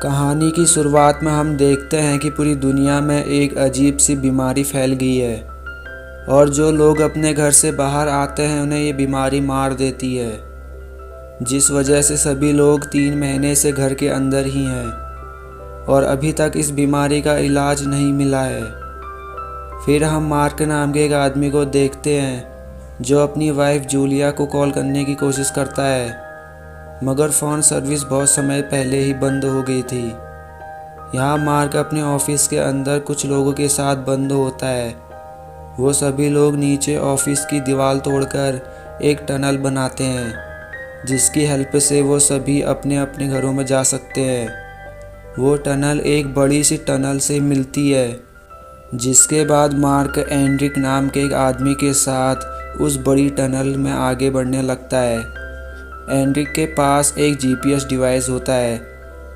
कहानी की शुरुआत में हम देखते हैं कि पूरी दुनिया में एक अजीब सी बीमारी फैल गई है और जो लोग अपने घर से बाहर आते हैं उन्हें ये बीमारी मार देती है, जिस वजह से सभी लोग 3 महीने से घर के अंदर ही हैं और अभी तक इस बीमारी का इलाज नहीं मिला है। फिर हम मार्क नाम के एक आदमी को देखते हैं जो अपनी वाइफ जूलिया को कॉल करने की कोशिश करता है, मगर फ़ोन सर्विस बहुत समय पहले ही बंद हो गई थी। यहाँ मार्क अपने ऑफिस के अंदर कुछ लोगों के साथ बंद होता है। वो सभी लोग नीचे ऑफिस की दीवार तोड़कर एक टनल बनाते हैं जिसकी हेल्प से वो सभी अपने अपने घरों में जा सकते हैं। वो टनल एक बड़ी सी टनल से मिलती है, जिसके बाद मार्क एंड्रिक नाम के एक आदमी के साथ उस बड़ी टनल में आगे बढ़ने लगता है। एंड्रिक के पास एक जीपीएस डिवाइस होता है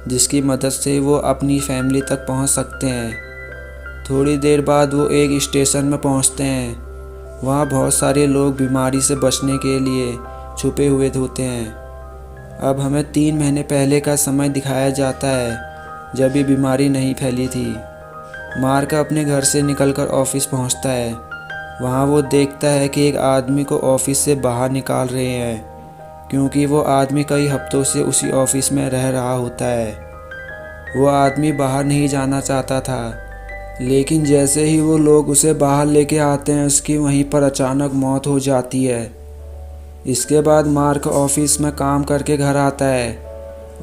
जिसकी मदद से वो अपनी फैमिली तक पहुंच सकते हैं। थोड़ी देर बाद वो एक स्टेशन में पहुंचते हैं। वहां बहुत सारे लोग बीमारी से बचने के लिए छुपे हुए होते हैं। अब हमें 3 महीने पहले का समय दिखाया जाता है जब ये बीमारी नहीं फैली थी। मार्क अपने घर से निकलकर ऑफिस पहुंचता है। वहां वो देखता है कि एक आदमी को ऑफिस से बाहर निकाल रहे हैं क्योंकि वो आदमी कई हफ्तों से उसी ऑफिस में रह रहा होता है। वो आदमी बाहर नहीं जाना चाहता था, लेकिन जैसे ही वो लोग उसे बाहर लेके आते हैं उसकी वहीं पर अचानक मौत हो जाती है। इसके बाद मार्क ऑफिस में काम करके घर आता है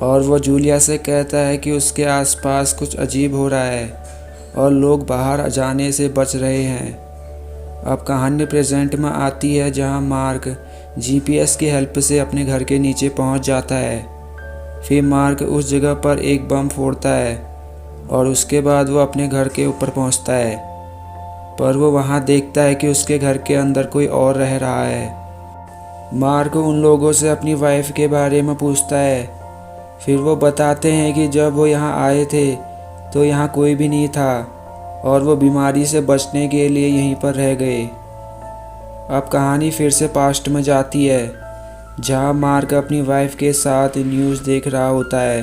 और वो जूलिया से कहता है कि उसके आसपास कुछ अजीब हो रहा है और लोग बाहर जाने से बच रहे हैं। अब कहानी प्रेजेंट में आती है जहां मार्क जीपीएस की हेल्प से अपने घर के नीचे पहुंच जाता है। फिर मार्क उस जगह पर एक बम फोड़ता है और उसके बाद वो अपने घर के ऊपर पहुंचता है, पर वो वहां देखता है कि उसके घर के अंदर कोई और रह रहा है। मार्क उन लोगों से अपनी वाइफ के बारे में पूछता है। फिर वो बताते हैं कि जब वो यहाँ आए थे तो यहाँ कोई भी नहीं था और वो बीमारी से बचने के लिए यहीं पर रह गए। अब कहानी फिर से पास्ट में जाती है जहाँ मार्क अपनी वाइफ के साथ न्यूज़ देख रहा होता है।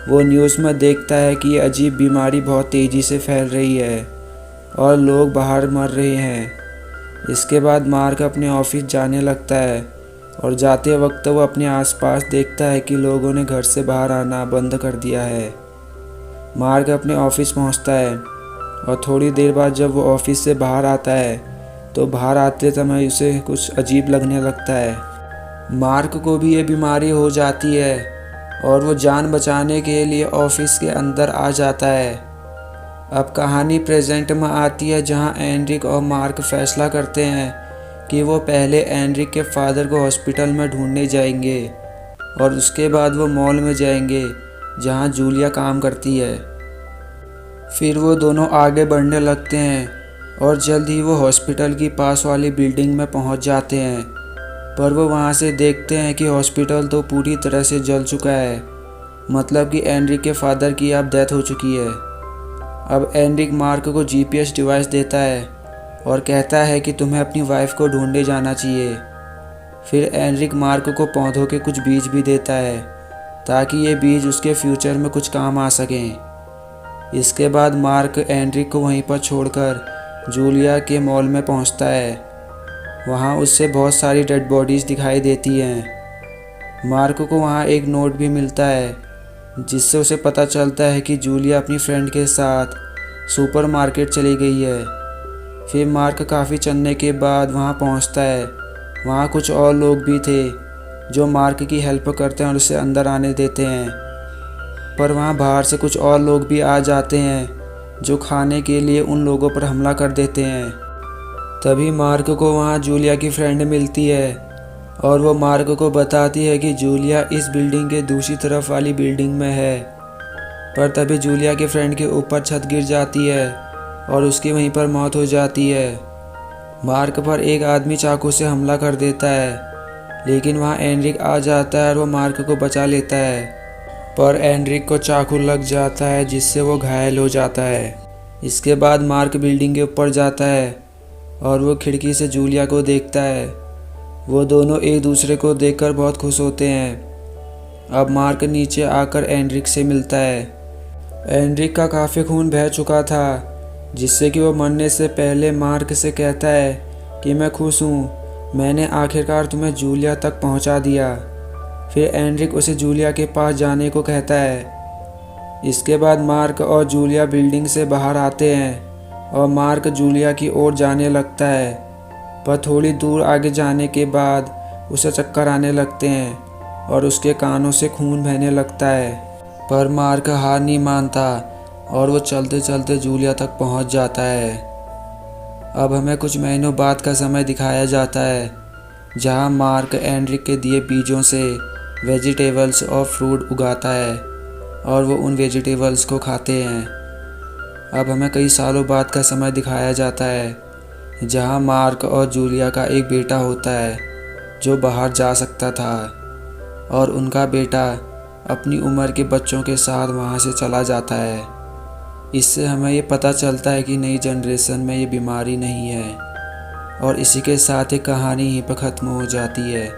वो न्यूज़ में देखता है कि ये अजीब बीमारी बहुत तेज़ी से फैल रही है और लोग बाहर मर रहे हैं। इसके बाद मार्क अपने ऑफिस जाने लगता है और जाते वक्त वो अपने आसपास देखता है कि लोगों ने घर से बाहर आना बंद कर दिया है। मार्क अपने ऑफिस पहुंचता है और थोड़ी देर बाद जब वो ऑफिस से बाहर आता है तो बाहर आते समय उसे कुछ अजीब लगने लगता है। मार्क को भी ये बीमारी हो जाती है और वो जान बचाने के लिए ऑफिस के अंदर आ जाता है। अब कहानी प्रेजेंट में आती है जहां एंड्रिक और मार्क फैसला करते हैं कि वो पहले एंड्रिक के फादर को हॉस्पिटल में ढूंढने जाएंगे और उसके बाद वो मॉल में जाएंगे जहां जूलिया काम करती है। फिर वो दोनों आगे बढ़ने लगते हैं और जल्द ही वो हॉस्पिटल की पास वाली बिल्डिंग में पहुंच जाते हैं, पर वो वहां से देखते हैं कि हॉस्पिटल तो पूरी तरह से जल चुका है, मतलब कि एंड्रिक के फादर की अब डेथ हो चुकी है। अब एंड्रिक मार्क को जीपीएस डिवाइस देता है और कहता है कि तुम्हें अपनी वाइफ को ढूंढने जाना चाहिए। फिर एंड्रिक मार्क को पौधों के कुछ बीज भी देता है ताकि ये बीज उसके फ्यूचर में कुछ काम आ सकें। इसके बाद मार्क एंड्रिक को वहीं पर छोड़कर जूलिया के मॉल में पहुंचता है। वहां उससे बहुत सारी डेड बॉडीज़ दिखाई देती हैं। मार्क को वहां एक नोट भी मिलता है जिससे उसे पता चलता है कि जूलिया अपनी फ्रेंड के साथ सुपरमार्केट चली गई है। फिर मार्क काफ़ी चलने के बाद वहां पहुंचता है। वहां कुछ और लोग भी थे जो मार्क की हेल्प करते हैं और उसे अंदर आने देते हैं, पर वहां बाहर से कुछ और लोग भी आ जाते हैं जो खाने के लिए उन लोगों पर हमला कर देते हैं। तभी मार्क को वहां जूलिया की फ्रेंड मिलती है और वो मार्क को बताती है कि जूलिया इस बिल्डिंग के दूसरी तरफ वाली बिल्डिंग में है। पर तभी जूलिया के फ्रेंड के ऊपर छत गिर जाती है और उसकी वहीं पर मौत हो जाती है। मार्क पर एक आदमी चाकू से हमला कर देता है, लेकिन वहाँ एंड्रिक आ जाता है और वो मार्क को बचा लेता है, पर एंड्रिक को चाकू लग जाता है जिससे वो घायल हो जाता है। इसके बाद मार्क बिल्डिंग के ऊपर जाता है और वो खिड़की से जूलिया को देखता है। वो दोनों एक दूसरे को देखकर बहुत खुश होते हैं। अब मार्क नीचे आकर एंड्रिक से मिलता है एनरिक का काफ़ी खून बह चुका था, जिससे कि वो मरने से पहले मार्क से कहता है कि मैं खुश हूँ, मैंने आखिरकार तुम्हें जूलिया तक पहुँचा दिया। फिर एनरिक उसे जूलिया के पास जाने को कहता है। इसके बाद मार्क और जूलिया बिल्डिंग से बाहर आते हैं और मार्क जूलिया की ओर जाने लगता है, पर थोड़ी दूर आगे जाने के बाद उसे चक्कर आने लगते हैं और उसके कानों से खून बहने लगता है। पर मार्क हार नहीं मानता और वो चलते चलते जूलिया तक पहुंच जाता है। अब हमें कुछ महीनों बाद का समय दिखाया जाता है, जहां मार्क एनरिक के दिए बीजों से वेजिटेबल्स और फ्रूट उगाता है और वो उन वेजिटेबल्स को खाते हैं। अब हमें कई सालों बाद का समय दिखाया जाता है, जहां मार्क और जूलिया का एक बेटा होता है जो बाहर जा सकता था, और उनका बेटा अपनी उम्र के बच्चों के साथ वहां से चला जाता है। इससे हमें ये पता चलता है कि नई जनरेशन में ये बीमारी नहीं है, और इसी के साथ ही कहानी यहीं पर ख़त्म हो जाती है।